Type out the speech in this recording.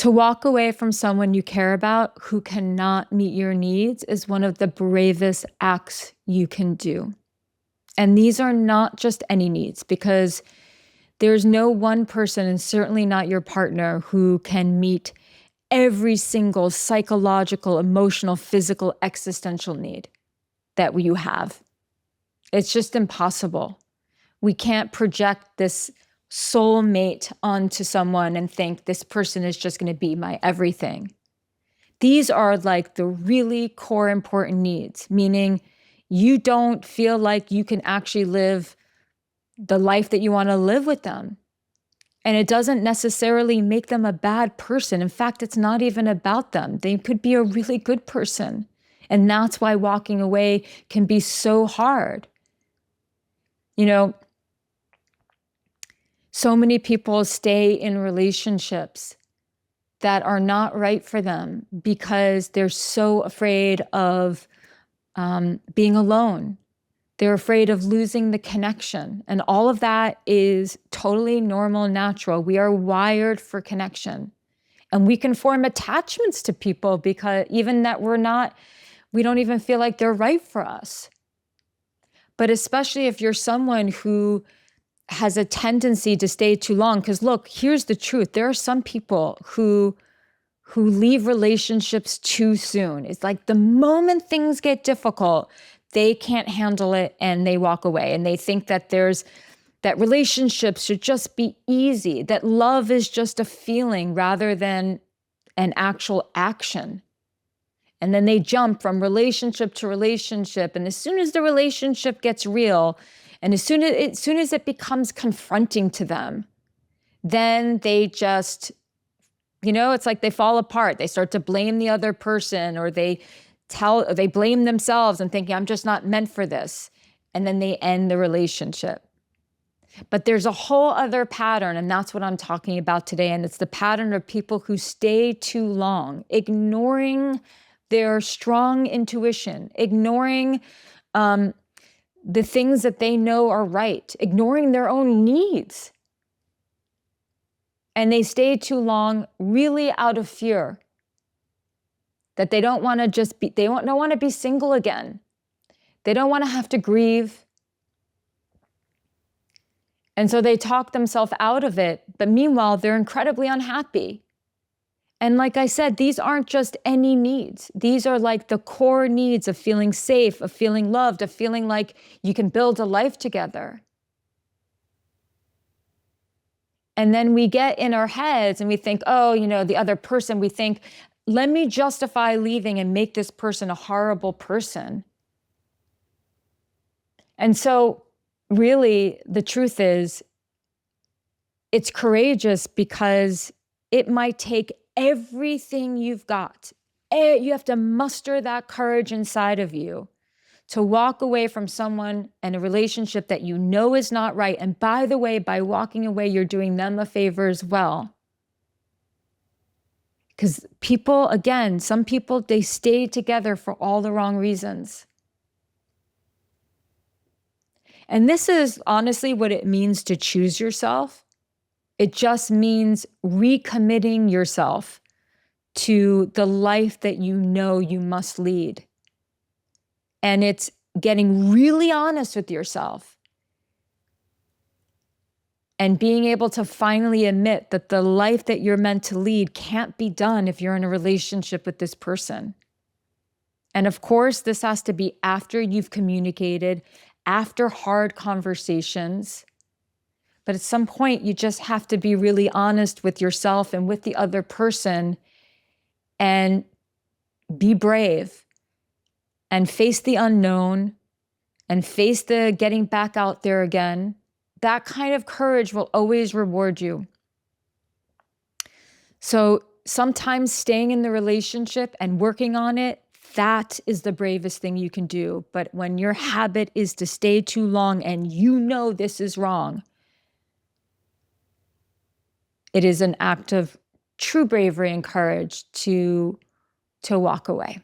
To walk away from someone you care about who cannot meet your needs is one of the bravest acts you can do. And these are not just any needs, because there's no one person, and certainly not your partner, who can meet every single psychological, emotional, physical, existential need that you have. It's just impossible. We can't project this soulmate onto someone and think this person is just going to be my everything. These are like the really core important needs, meaning you don't feel like you can actually live the life that you want to live with them. And it doesn't necessarily make them a bad person. In fact, it's not even about them. They could be a really good person. And that's why walking away can be so hard. You know, so many people stay in relationships that are not right for them because they're so afraid of being alone. They're afraid of losing the connection. And all of that is totally normal and natural. We are wired for connection. And we can form attachments to people because even that we don't even feel like they're right for us. But especially if you're someone who has a tendency to stay too long, because look, here's the truth. There are some people who leave relationships too soon. It's like the moment things get difficult, they can't handle it and they walk away. And they think that that relationships should just be easy, that love is just a feeling rather than an actual action. And then they jump from relationship to relationship. And as soon as the relationship gets real, and as soon as it becomes confronting to them, then they just, it's like they fall apart. They start to blame the other person, or they blame themselves and thinking, I'm just not meant for this. And then they end the relationship. But there's a whole other pattern, and that's what I'm talking about today. And it's the pattern of people who stay too long, ignoring their strong intuition, ignoring the things that they know are right, ignoring their own needs. And they stay too long really out of fear that they don't want to they don't want to be single again. They don't want to have to grieve. And so they talk themselves out of it. But meanwhile, they're incredibly unhappy. And like I said, these aren't just any needs. These are like the core needs of feeling safe, of feeling loved, of feeling like you can build a life together. And then we get in our heads and we think, the other person, we think, let me justify leaving and make this person a horrible person. And so really the truth is, it's courageous because it might take everything you've got. You have to muster that courage inside of you to walk away from someone and a relationship that you know is not right. And by the way, by walking away, you're doing them a favor as well. Because some people, they stay together for all the wrong reasons. And this is honestly what it means to choose yourself. It just means recommitting yourself to the life that you know you must lead. And it's getting really honest with yourself and being able to finally admit that the life that you're meant to lead can't be done if you're in a relationship with this person. And of course, this has to be after you've communicated, after hard conversations. But at some point, you just have to be really honest with yourself and with the other person and be brave and face the unknown and face the getting back out there again. That kind of courage will always reward you. So sometimes staying in the relationship and working on it, that is the bravest thing you can do. But when your habit is to stay too long and you know this is wrong, it is an act of true bravery and courage to walk away.